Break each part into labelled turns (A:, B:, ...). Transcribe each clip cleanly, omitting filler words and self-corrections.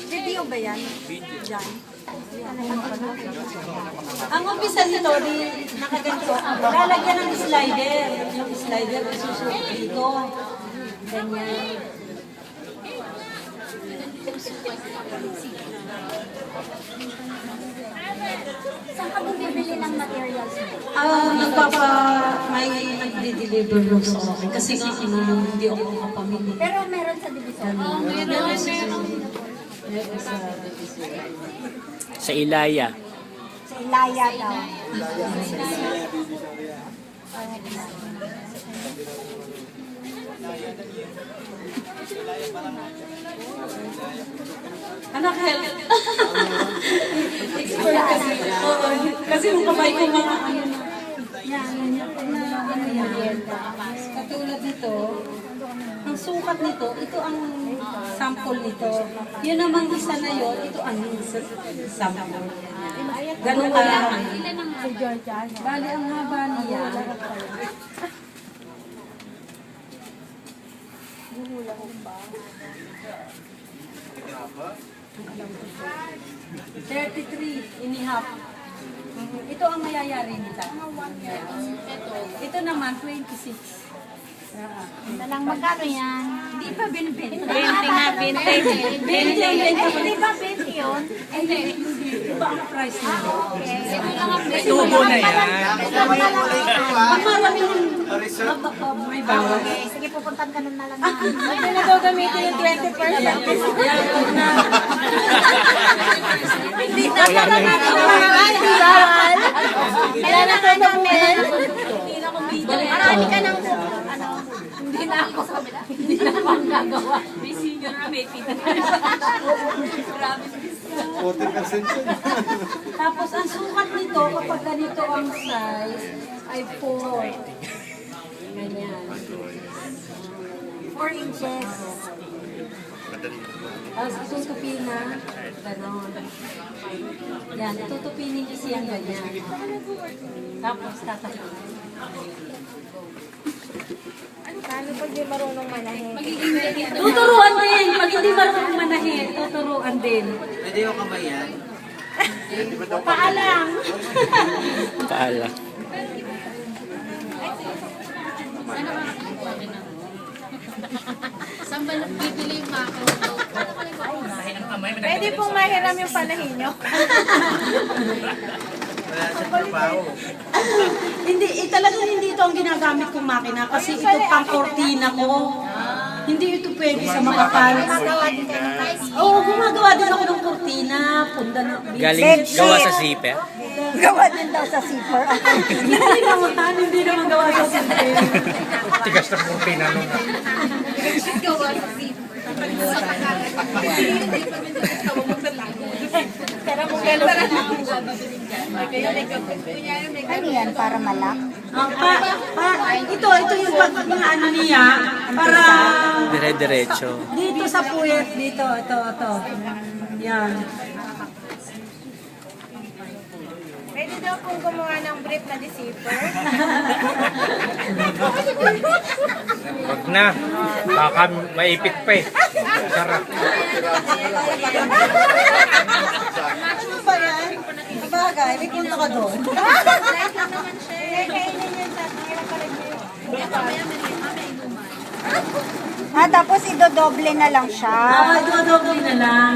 A: Video ba yan? Diyan. Ang umpisa nito, nakaganto. Lalagyan ng slider. Yung slider, susunod dito. Ganyan.
B: Saan ka bumibili ng materials mo?
A: May nagdi-deliver mo sa akin. Kasi nga, hindi ako makapamili.
B: Pero meron sa division.
A: Meron sa
C: Sa Ilaya.
B: Sa Ilaya daw.
A: Anak, help. Expert kasi. Kasi yung kamay ko mga katulad nito, ang sukat nito, ito ang sample nito. Yun namang isa na yun, ito ang sample. Ganun ka lang. Bali, ang haba niya. $33.5. Ito ang mayayari nila. Ito naman, 26.
B: Talang magkano yan?
A: Hindi pa binibenta.
B: 20 nga, 20.
A: 20.
B: Hindi ba 20 yun?
A: Hindi. Iba ang price nila.
C: Tubo na yan.
A: Pag maraming may bawal.
B: Okay, sige, pupuntan ka nun na lang.
A: Hindi na daw gamitin yung 20%. Hindi na pa naman.
B: Kailan na ka namin? Marami ka ng
A: Hindi na ako ang gagawa. May senior na may pita. Grabe.
D: 40% yun.
A: Tapos ang sukat nito, kapag ganito ang size, ay 4. Ganyan.
B: 4 inches.
A: Tapos tutupin na, gano'n. Yan, tutupinin niyo siyang ganyan. Tapos tatakot.
B: Paano pag di marunong manahin?
A: Tuturuan din. Pag hindi marunong manahin, tuturuan din.
D: Pwede yung kamay yan.
A: Paalang.
C: Paala.
E: Saan ba bibili yung mako?
B: Pwede pong mahiram yung panahin nyo.
D: Wala sa trabaho.
A: Hindi, talagang hindi ito ang ginagamit kong makina kasi ito pang kortina ko. Hindi ito pwede sa makapal. Oo, gumagawa din ako ng kortina, punda na.
C: Galing gawa sa zipper.
B: Gawa din daw sa zipper.
A: Hindi naman gawa sa zipper.
C: Tigas na kurtina nun.
E: Gawa sa zip.
B: Pero kung gano'n ano yan, para malak?
A: Ito yung pag mga ano niya, para
C: Dire-diretso.
A: dito sa puwet, dito, ito. Yan.
B: Pwede daw pong gumawa ng brief na deceiver.
C: Wag na. Baka maipit pa eh. Sarap.
A: Ano ba yan? Bagay, may punta ka doon.
B: Light lang naman siya. Kainin yan sa hirap pa rin tapos idodoble na lang siya.
A: Dodoble na lang.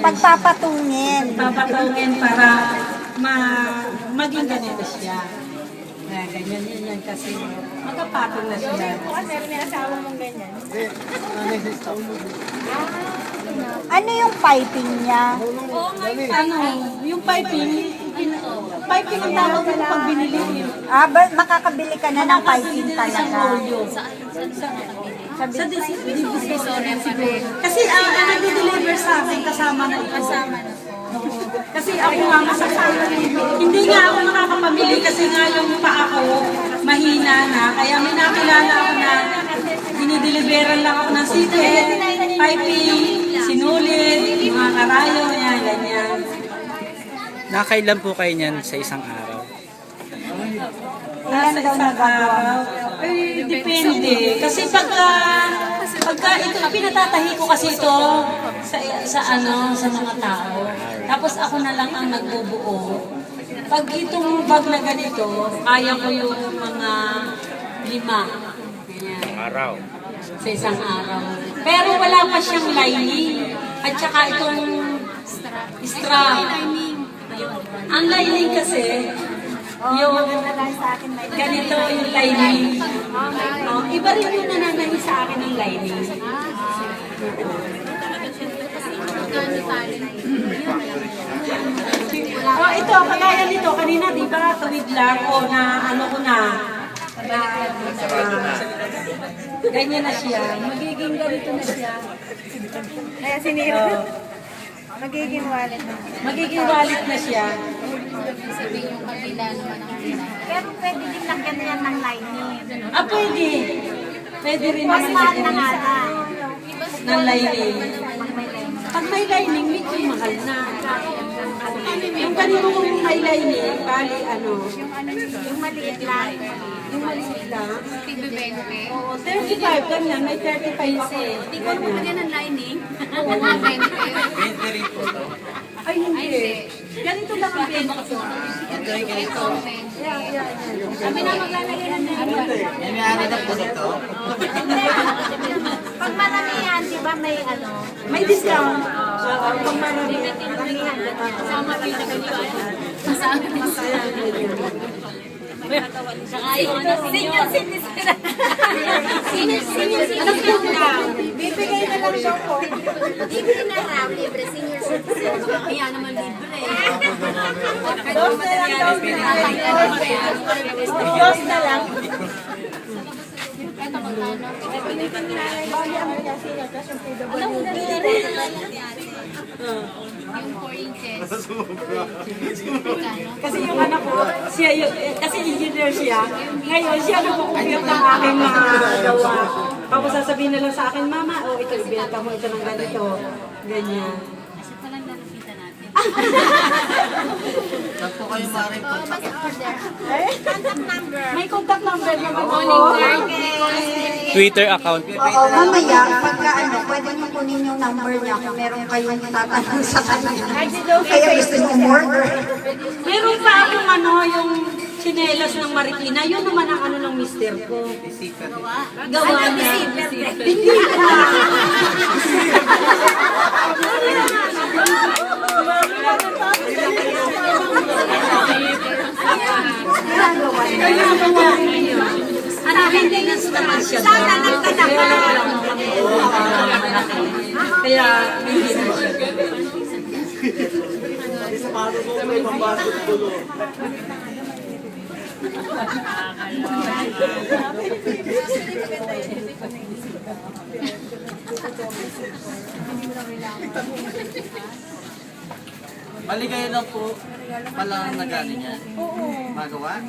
B: Pagpapatungin.
A: Papatawin para maging ganito siya. Ganyan yan kasi magkapatong na siya.
B: Meron may asawa mong ganyan.
D: Nanay sa stone mo.
B: Ano yung piping niya?
A: Ano, yung piping ang tawag ko pag binili.
B: Makakabili ka na ng piping
A: Isang
B: talaga.
A: rolyo. Sa divisoria pa rin. Kasi ang nag-deliver sa akin kasama na ito. Kasi ako nga masasama. Hindi nga ako nakakapamili kasi nga yung paa ko mahina na. Kaya may nakilala ako na dinideliveran lang ako ng sitet, piping, sinulid, mga karayo, yan, ganyan.
C: Nakailan po kayo niyan sa isang araw?
B: Ilan daw nagagawa mo?
A: Ay, depende. Kasi pagka pinatatahi ko kasi ito sa mga tao. Tapos ako na lang ang nagbubuo. Pag itong bag na ganito, kaya ko yung mga 5. Ganyan.
C: Araw.
A: Sa isang araw. Pero wala pa siyang lining. At saka itong straw. Ang lining kasi, yung ganito yung lining. Iba rin yung nananahin sa akin ng lining. Ito, kagaya nito, kanina, di ba, tuwid lang o na ano ko na, ganyan na siya. Magiging ganito na siya.
B: Kaya sinira. Magiging wallet na.
A: Magiging wallet na siya.
E: Sabihin yung kabila naman ang kabila.
B: Pero pwede din lagyan na yan ng lining.
A: Pwede. Pwede rin
B: Mas
A: naman
B: mahal na
A: lagyan
B: nga na.
A: ng lining.
B: Pag may lining.
A: Pag may lining, medyo mahal na. Yung ganitong may lining, bali ano,
B: Yung maliit lang.
A: yung maliit lang.
E: Tigbe-20.
A: Oo, 35 ganyan, may 35 kasi.
E: Hindi ko naman lagyan ng lining.
D: 20 rin po to.
A: Ay, hindi. Ganito lang ang pin.
D: Ito yung ganito.
E: Kami na maglalagay ng lining.
D: May ano na po nito.
B: Pag maramihan, di ba may ano?
A: May discount. Pag marami.
B: Maramihan.
E: Kasama rin na ganito. Kasama Saka yung ano, senior citizen. Senior citizen.
B: Bibigay na lang daw po.
E: Libre na raw, libre senior citizen. Kaya naman libre.
B: Dos na lang daw. Dos na lang.
E: Ito magkano?
B: Bali ang kaya sila kasi yung PWD.
E: Alam mo na rin yung 4 inches.
A: Kasi yung anak ko, siya kasi engineer siya. Ngayon, siya nagpo-compute ng aking mga gawa. Tapos sasabihin na lang sa akin, Mama, ito, ibenta mo ito ng ganito. Ganyan.
E: Kasi palang nalupitan natin.
D: Saan po kayo maaaring kontakin?
A: May contact number naman ako.
C: Twitter account.
F: Oo, mamaya, pagka ano, pwede niyo kunin yung number niya kung meron kayong tatanong sa kanya. Kaya gusto niyo umorder.
A: Meron pa akong ano, yung chinelas ng Marikina. Yun naman ang ano ng mister ko. Gawa niya. Hindi na. Ano, hindi na naman siya. Sana kaya hindi na siya.
D: Maligaya na po pala ang nagano niya. Magawa?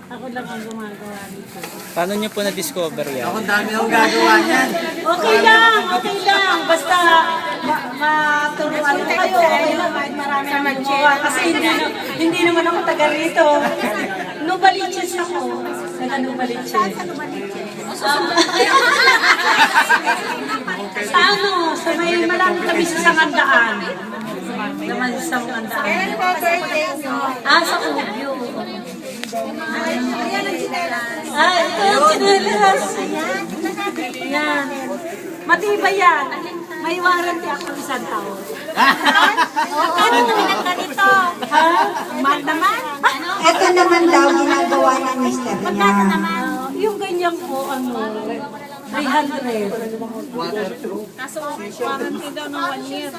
A: Ako lang ang gumagawa dito.
C: Paano niyo po na-discover yan?
D: Ako dami akong gagawa niyan.
A: Okay lang. Basta maturuan ko kayo. Okay lang, kahit marami ang gumawa. Kasi hindi naman ako taga rito. Nubaliches ako. Naka-nubaliches. Sa ano? Sa may malapit kami sa Sangandaan. Naman sa Sangandaan.
B: Kaya po birthday nyo.
A: Sa Ubyo.
B: Ayan ang chinelas.
A: Ito yung chinelas. Ayan. Matibay yan. May warranty ako ng 1 taon.
B: Ano naman ganito?
A: Ha?
B: Mahal naman.
F: Ito naman daw ginagawa ng mister niya.
A: Yung ganyan ko, 300.
B: Kaso warranty daw ng 1 year.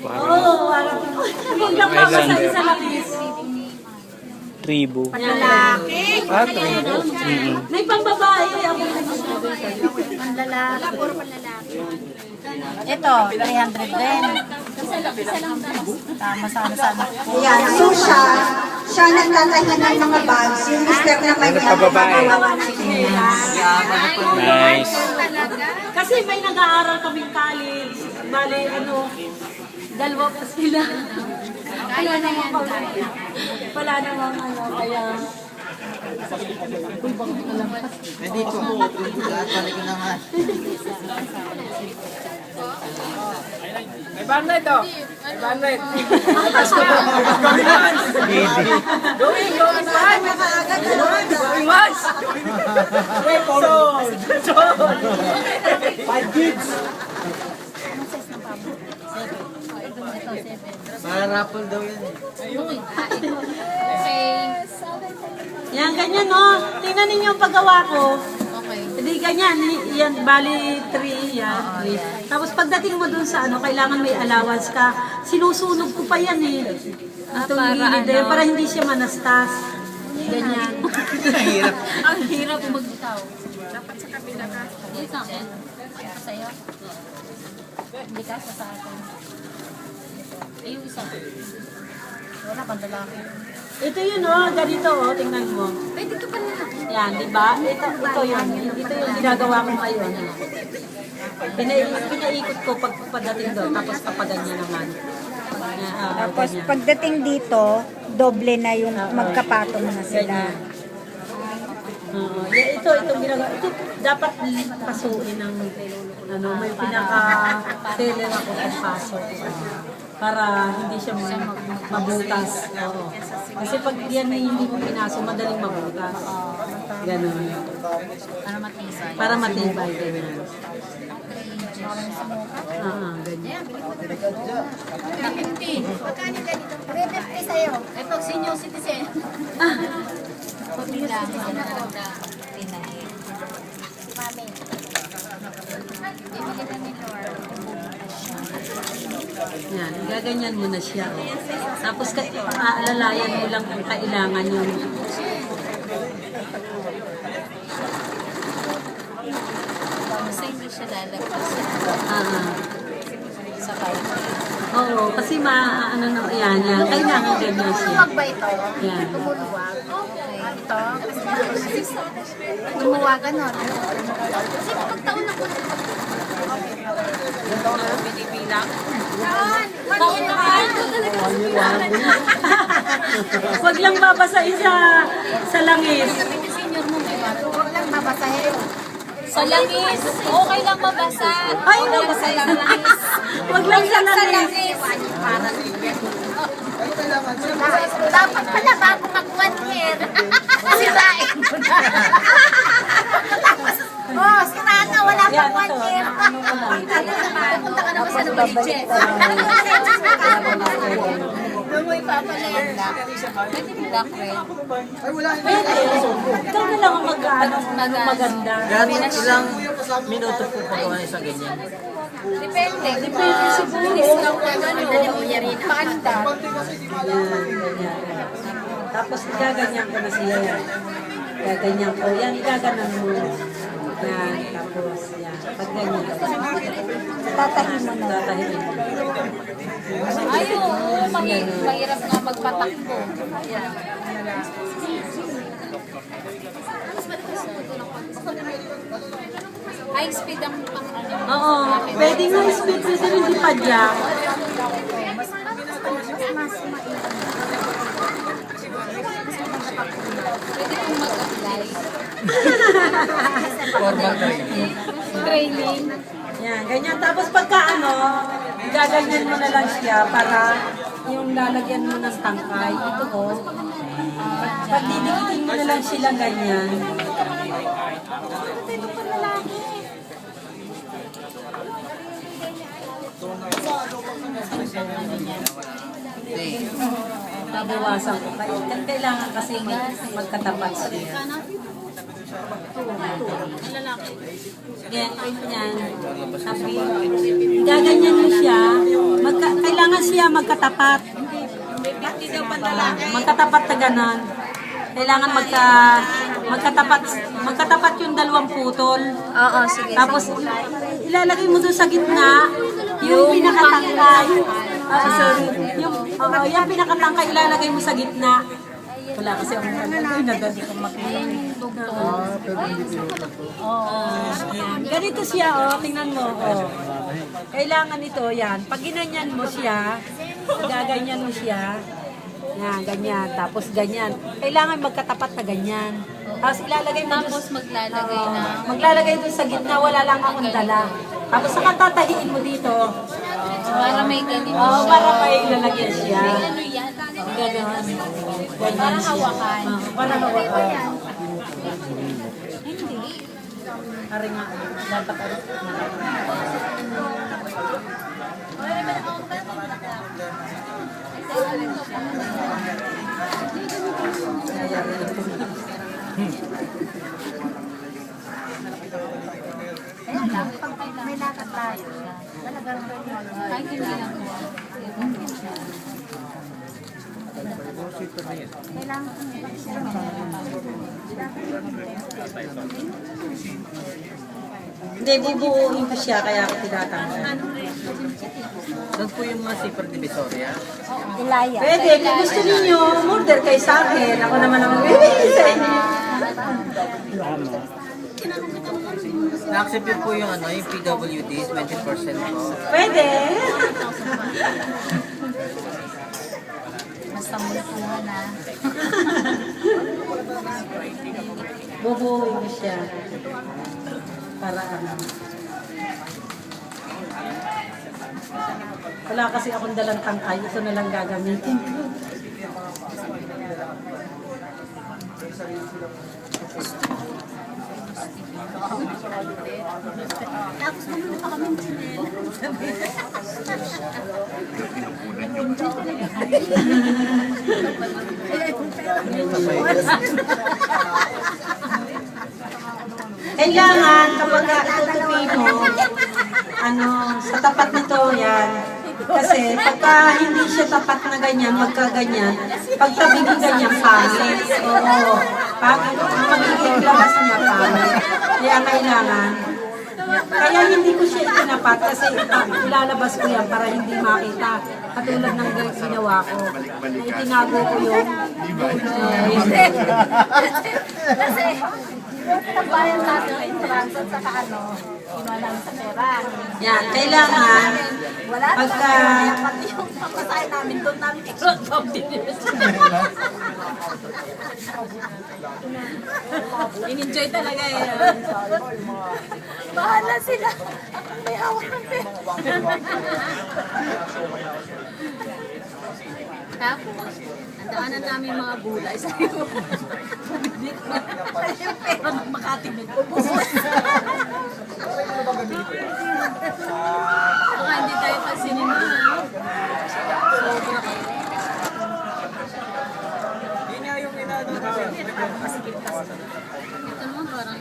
A: Oo, warranty ko. Huwag lang mama sa isa lapis.
C: Tribo.
B: Lalaki.
C: Tribo.
A: May pambabae ako.
B: Panlalaki. Puro panlalaki.
G: Ito, 300 din. Tama sana.
F: Ayan, so siya nagtatahi ng mga bags. Yung mister naman niya
C: Nagpababae.
F: gumagawa ng chinelas.
C: Nice.
A: Kasi may nag-aaral kaming college. Bale, 2 pa sila. Wala namang kaya...
D: Hindi po. Lahat pala ko naman.
H: 500 to. 500. Going once.
D: Five kids. Para raffle daw yan eh.
A: Yan, ganyan no. Tingnan ninyo yung paggawa ko.
B: Okay.
A: Hindi ganyan. Yan, bali 3 yan. Tapos pagdating mo dun sa ano, kailangan may allowance ka. Sinusunog ko pa yan eh. Itong gilid eh, para hindi siya manastas. Ganyan.
B: Ang hirap magbitaw. Dapat sa kabila ka. Hindi sa akin. Sa'yo. Hindi ka sa akin. Ay, yung isa. Wala pang lalaki.
A: Ito yun oh, ganito oh, tingnan mo.
B: Pwede ka pala.
A: Yan, di ba? Ito yun. Ito yung ginagawa ko ngayon. Pinaikot ko pagdating doon, tapos papaganyan naman.
F: Tapos pagdating dito, doble na yung magkapatong na sila.
A: Itong ginagawa. Ito dapat pasuin ng ano, may pinaka-teller ako kung pasok. Para hindi siya mabutas. Oo. Kasi pag yan ay hindi mo pinaso, madaling mabutas. Ganun.
B: Para matibay.
A: Para matibay, ganyan. Ganyan.
B: Na 15. Magkano ganito? 350 sa'yo. Ito, senior citizen. Puti lang. Pinay. Mami. Bibili na ni Lord.
A: Yan, gaganyan mo na siya. Oh. Tapos aalalayan mo lang kung kailangan yung
B: Kasi hindi siya lalagpas sa pipe.
A: Oo, kasi ano na, yan. Kailangan ganyan siya.
E: Tumuwag ba ito?
A: Yan.
E: Tumuwag. Okay. Ito? Tumuwag, ano? Kasi pagtaon na po.
A: Huwag lang babasahin sa langis.
E: Huwag lang babasahin.
B: Sa langis, okay lang mabasa.
A: Ay,
B: okay sa langis.
A: Huwag lang sa langis.
E: Dapat pala bago mag-1 year. Sirain mo na. Oh, sira na. Wala pang 1 year. Pupunta ka naman sa Nabaliches.
B: Doon mo ipapaler. Pwede mo black red.
A: Pwede. Ikaw na lang ang maganda.
D: Ilang minuto po pagawa niya sa ganyan?
B: Depende.
A: Depende siguro.
B: Discount na gano'n.
E: Paanda.
A: Yan. Tapos gaganyan ko na siya yan. Gaganyan ko. Yan, gaganan mo. Yan. Tapos, yan. Pag ganyan.
F: Tatahin mo na.
A: Tatahimin mo.
B: Ayaw, mahirap nga magpatakbo. Yan. High speed ang pang
A: Oo. Pwede nga speed kasi hindi pa dyan.
B: pwede kong mag-apply.
D: Formal training.
B: Training.
A: Yan, ganyan. Tapos pagka gaganyan mo na lang siya para yung lalagyan mo ng tangkay. Ito ko. Pag didikitin mo na lang sila ganyan. Babawasan ko. Kailangan kasi magkatapat siya. Ganyan. Tapos, gaganyan mo siya. Kailangan siya magkatapat. Magkatapat na ganon. Kailangan magkatapat yung dalawang putol.
B: Oo, sige.
A: Tapos, ilalagay mo doon sa gitna yung pinakatangkay. Sorry. Yung pinakatangkay ilalagay mo sa gitna. Wala kasi ang nadali kong makita. Ganito siya, tingnan mo. Kailangan ito, yan. Pag ginanyan mo siya, gaganyan mo siya. Yan, ganyan. Tapos ganyan. Kailangan magkatapat na ganyan. Tapos ilalagay mo.
B: Tapos maglalagay na.
A: Maglalagay doon sa gitna, wala lang akong dala. Tapos saka tatahiin mo dito.
B: Para may ganito.
A: Oo, para may lalagyan siya.
B: Ano yan?
A: Gano'n.
B: Para hawakan.
A: Para hawakan.
B: Hindi.
A: Ari nga, dapat ari.
E: Kaya lang, pag may lakad tayo, talagang
B: Kahit hindi lang po.
E: kailangan
A: Hindi, bubuuin ko siya, kaya ako tinatanggal.
D: Doon po yung mga zipper divisoria.
E: Ilaya.
A: Pwede, kung gusto ninyo, order kayo sa akin. Ako naman ang bibili sa inyo.
D: Na-accept yun po yung ano, yung PWD, 20% po.
A: Pwede.
B: Basta multuhan na.
A: Bubuuin ko siya. Para ano. Wala kasi akong dalang tangkay. Ito na lang gagamitin ko.
E: Tapos naman pa kami
A: Kailangan kapag itutupin mo, ano, sa tapat nito yan. Kasi pagka hindi siya tapat na ganyan, magkaganyan, pag tabigin ganyan, pangit. Oo. Magiging labas niya pangit. Kaya kailangan. Kaya hindi ko siya itinapat kasi ilalabas ko yan para hindi makita. Katulad ng ginawa ko. Na itinago ko yung
E: Kasi, nagbayan natin sa entrance at saka ano, kinuha namin sa pera.
A: yan. Kailangan
E: Wala na
A: pagka
E: pati yung papasahin namin doon namin i-close off din.
B: In-enjoy talaga eh.
E: Bahala sila. May hawak ng pera.
B: Tapos, ang daanan namin mga gulay sa iyo.
E: Pero makatimid.
B: Baka hindi tayo pansinin mo ha. Sobra. Ito naman parang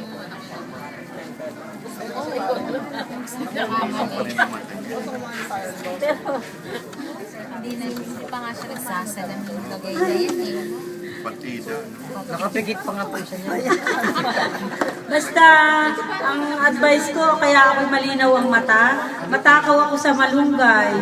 B: pero hindi pa nga siya nagsasalamin kagaya na yan eh.
D: Nakapigit pa nga po siya niya.
A: basta ang advice ko, kaya ako malinaw ang mata. Matakaw ako sa malunggay.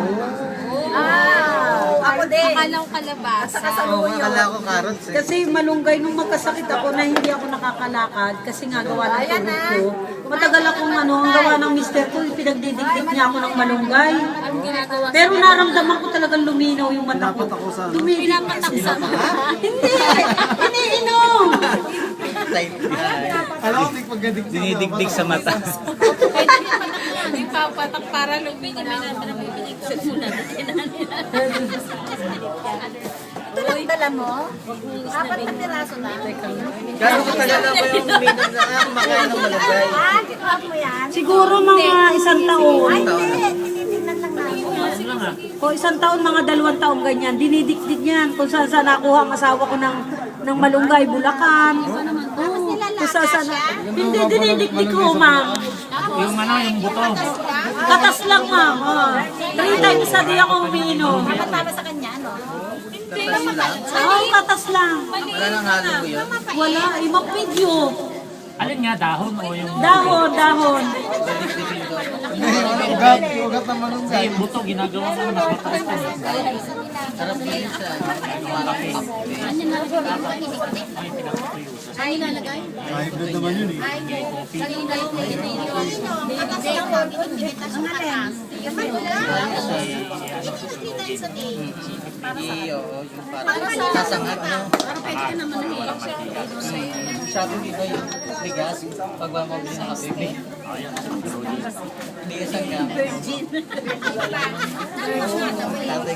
E: Ako din.
B: Akala ko kalabasa.
D: Oo, akala ko carrots eh.
A: Kasi malunggay nung magkasakit ako na hindi ako nakakalakad kasi nga gawa ng tuhod ko. Matagal akong ano, ang gawa ng mister ko, pinagdidikdik niya ako ng malunggay.
B: Ang ginagawa
A: Pero naramdaman ko talagang luminaw yung mata ko.
B: pinapataksa mo.
A: Hindi! Iniinom!
H: Alam ko,
C: Dinidigdig sa mata.
B: Hindi papatak para lumig. May pinagpinig mo na.
E: Ito lang dala mo? Apat na piraso na.
D: Gano'n katagal na ba yung minum na makain ng malagay?
E: Ginawa mo yan?
A: Siguro mga isang taon.
E: Hindi, tinitingnan lang namin.
A: Kung isang taon, mga 2 taon ganyan, dinidikdik yan. Kung saan saan nakuha ang asawa ko ng malunggay, Bulacan. Oo, kung saan saan. Hindi, dinidikdik ko, ma'am.
H: yung ano, yung buto.
A: Katas lang, ma'am. 3 times a day ako umiinom.
E: Para sa kanya, no?
A: Oo, katas lang.
D: Wala nang halo po yun.
A: Wala, ibang video.
H: Alin nga, dahon o yung...
A: Dahon, dahon.
H: Ugat ng manunggay. Yung buto, ginagawa mo na.
D: Sarap po yun siya. Malaki.
B: Ay, nalagay?
H: Hybrid naman yun eh.
D: Oo, yung parang sasangat, no? Sabi dito yung bigas, pag mamabili na kabibi. Hindi Tigasan ka. Tatay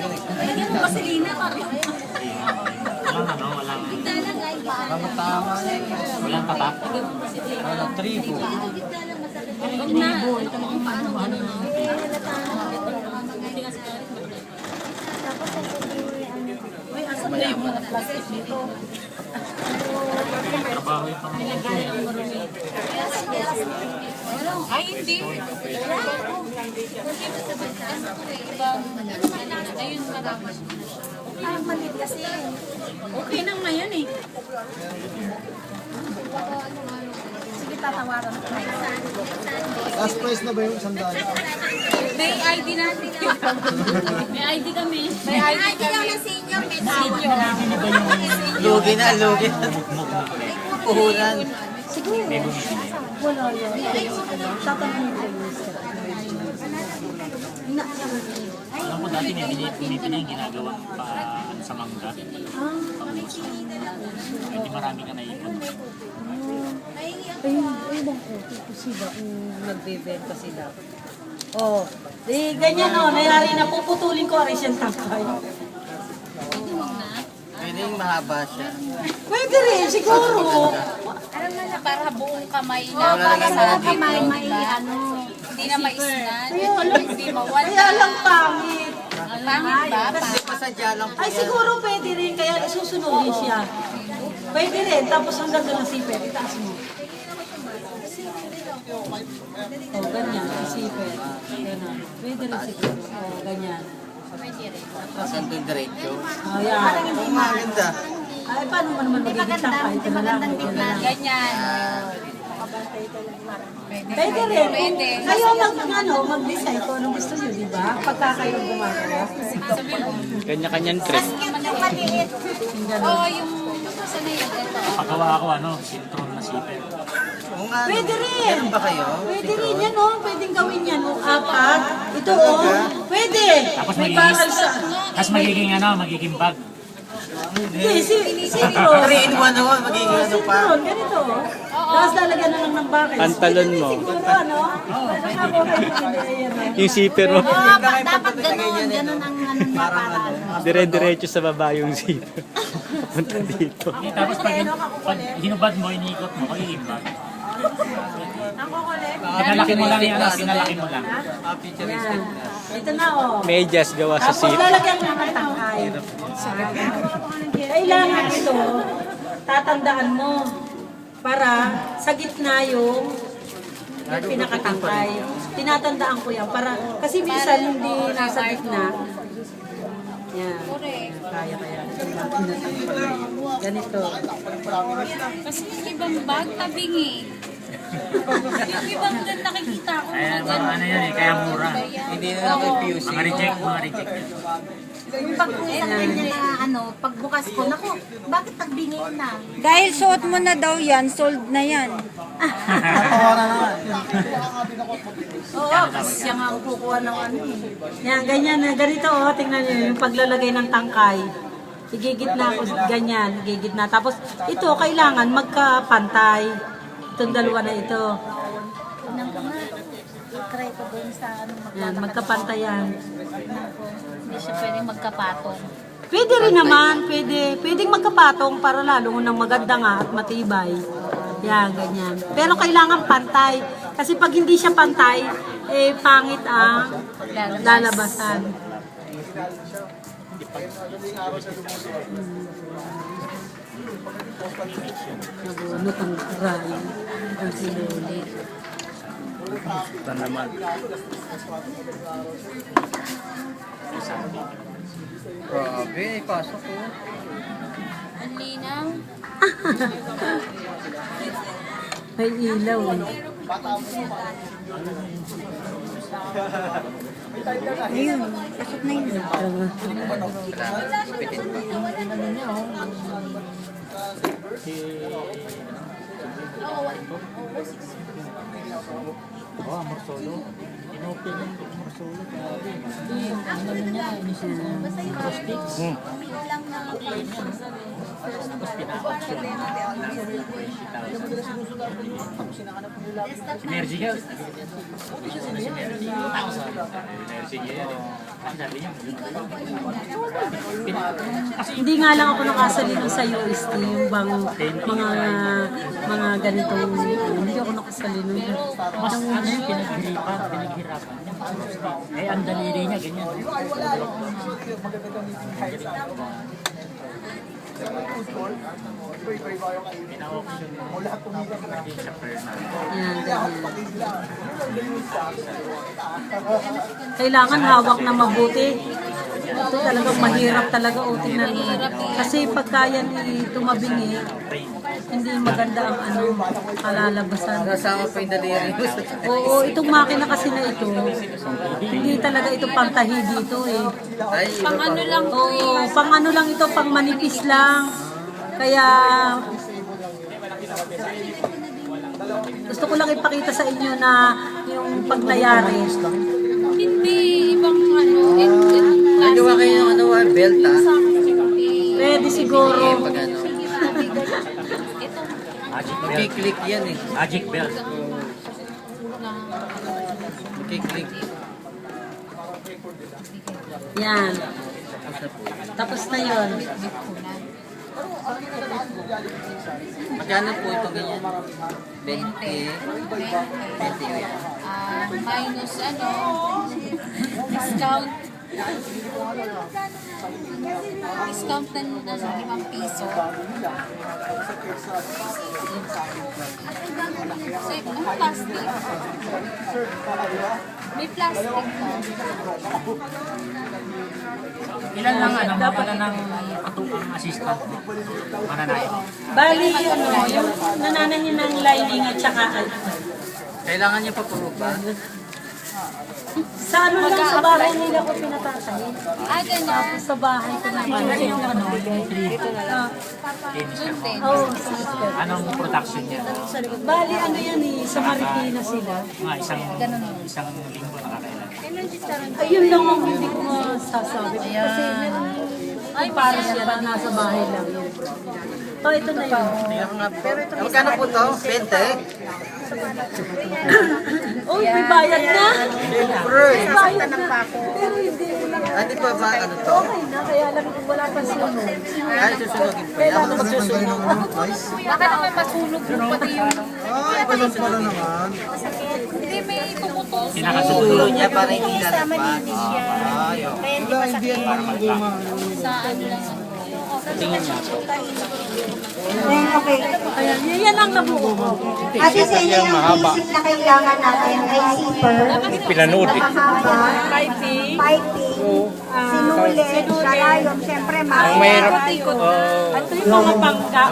D: ko
B: Lagyan mo vaselina pa.
H: Walang
D: tama.
H: walang tatak.
D: Walang tribo.
B: Huwag na. Ito mo kung paano ano, no?
H: Trabaho yung pamilya.
B: Ay, hindi. Ayun, marami.
E: Parang maliit kasi.
B: Okay nang na yan eh.
E: Sige, tatawaran ko.
H: Last price na ba yung $100?
B: May ID natin. May ID kami.
E: May ID lang na senior, may senior.
D: Lugi na, lugi na. Puhunan.
A: Wala yan. Tatanungin ko yun.
H: Alam ko dati may pinipili yung ginagawa pa sa mangga. Pangusok. Hindi marami ka naipon.
A: Ayun bang ko sila kung nagbebenta sila. Oh, di ganyan o, nayari na puputulin ko rin siyang tangkay.
D: Pwede yung mahaba siya.
A: Pwede rin, siguro.
B: Alam mo na, para buong kamay na.
D: Wala
B: Para
D: lang
B: sa
D: na dito.
B: kamay, may ano. Hindi na maisnan. Hindi mawala.
A: Kaya lang pangit.
B: Pangit ba?
D: Kasi pasadya lang po
A: Ay,
D: yan.
A: siguro pwede rin, kaya susunodin siya. Pwede rin, tapos hanggang doon ang sipet, itaas mo. Oh, ganyan, sipet. Ganyan. Pwede rin siguro. Oh, ganyan.
D: Saan doon diretso?
A: Oh, yan.
D: Oo, maganda.
A: Ay, paano mo naman magiging tangkay? Ito na lang. Ito na lang.
B: Ganyan.
A: Pwede rin.
B: Pwede.
A: Kayo mag-decide kung anong gusto nyo, di ba? Pagka kayo gumagawa.
C: Kanya-kanyang trip.
E: Yung maliit.
B: Oo, yung sana yun. Ito.
H: Pagawa ako sintron na sipet.
D: Oo nga. no.
A: Pwede rin.
D: Meron ba kayo?
A: Pwede rin yan, oh. Pwedeng gawin yan, oh. Apat. Ito, oh. Pwede.
H: Tapos
A: May
H: magiging,
A: bakal sa...
H: tapos magiging bag.
A: Hindi, sitron.
D: 3 in 1 naman, magiging ano pa.
A: Sitron, ganito, oh. Tapos lalagyan na lang ng bakal.
C: Pantalon mo.
A: Siguro, ano? Ako kayo hindi, ayan, oh.
C: Yung zipper mo.
E: Dapat ganun, ganun ang ano niya para ano.
C: Dire-diretso sa baba yung zipper. Punta dito.
H: Tapos pag hinubad mo, iniikot mo, magiging bag. Pinalaki mo lang yan, pinalaki mo lang.
D: Futuristic na.
A: Ito na, oh.
C: Medyas gawa sa
A: Tapos
C: zipper.
A: lalagyan mo ng tangkay. Kailangan ito, tatandaan mo para sa gitna yung pinakatangkay. Tinatandaan ko yan para, kasi minsan hindi nasa gitna. Yan. Kaya. Ganito.
B: Kasi yung ibang bag, tabingi. Yung ibang doon nakikita ko.
H: Kaya mga ano yan kaya mura.
D: Hindi na confusing.
H: Mga reject yan.
E: Pag isang ganyan na ano, pagbukas ko, naku, bakit nagbingin na?
G: Dahil suot mo na daw yan, sold na yan.
A: Oo, kasi siya nga ang kukuha ng ano eh. Yan, ganyan na. Ganito, oh, tingnan niyo yung paglalagay ng tangkay. Igigitna ko, ganyan, igigitna. Tapos, ito, kailangan magkapantay. Itong dalawa na ito.
E: Tingnan ko nga, i-try ko doon sa ano,
A: Yan, magkapantay yan.
B: Hindi siya pwedeng magkapatong.
A: Pwede rin naman, pwedeng magkapatong para lalo nang maganda nga at matibay. Yan, ganyan. Pero kailangan pantay. Kasi pag hindi siya pantay, eh, pangit ang lalabasan. Ano pang ray? Ang sinuli.
C: Ito naman.
D: Grabe, pasok ko.
B: Ang linaw.
A: May ilaw eh.
G: Ayun, pasok na yun.
H: Oh, Morsolo. Inopen yung Morsolo. Si Mergy ka. Si Mergy. Nursing yan eh. Sabi niya,
A: Hindi nga lang ako nakasalino sa UST, yung bang mga ganitong, hindi ako nakasalino.
H: mas ano yung pinaghirapan niya. Eh, ang daliri niya, ganyan. Pina-auction mo. Hindi siya per na.
A: Yan, ganyan. Kailangan hawak na mabuti. Ito talagang mahirap talaga o tingnan mo. Kasi pagka yan tumabingi, hindi maganda ang ano, kalalabasan.
D: Kasama pa yung daliri mo sa
A: Oo, itong makina kasi na ito, hindi talaga ito pantahi dito eh.
D: Ay, iba pa.
A: Oo, pang ano lang ito, pang manipis lang. Kaya gusto ko lang ipakita sa inyo na yung pag nayari.
B: Hindi, ibang ano,
D: Nagawa kayo ng ano, belt ah.
A: Pwede siguro.
D: Pag ano. Magkiklik yan eh.
H: Magic belt.
D: Magkiklik.
A: Yan. Tapos na yun.
D: Magkano po ito ganyan? 20. 20 yan.
B: minus ano, discount. Discount na ng 5 piso. So, ang plastic. May plastic to.
H: Ilan lang ano, mawala ng katupang assistant mo? Mananayo.
A: Bali, ano, yung nananahin ng lining at saka
D: Kailangan niya pa puro ba?
A: sa ano lang sa bahay nila ko pinatatahin.
B: Ganun.
A: Sa bahay ko na yung ano. Oo, sa sister.
H: Anong production niya?
A: Sa likod. Bali, ano yan eh, sa Marikina sila.
H: Mga isang linggo nakakailan.
A: Ayun lang ang hindi ko masasabi. Kasi meron ay para siya na nasa bahay lang yun. Oh, ito na yun.
D: Magkano po ito? 20?
A: Oh, may bayad na.
D: Siyempre.
A: May bayad na. Pero hindi lang.
D: Hindi pa ba ano to?
A: Okay na, kaya lang kung wala pa sunod.
D: Ay, susunogin pa. Ako na magsusunog.
B: Baka naman masunog yung pati yung...
D: Ay, balas pala naman.
B: Hindi, may tumutulong.
D: Susulo niya para hindi lalabas. Ay,
B: Sa ano lang.
F: Okay.
A: Ayan, yan ang nabuo ko.
F: Kasi sa inyo yung basic na kailangan natin ay zipper,
C: Pinanood eh.
F: mahaba,
A: Piping.
F: piping, sinulit, kalayon, syempre
C: Ang mahirap.
A: Ito yung mga pangka.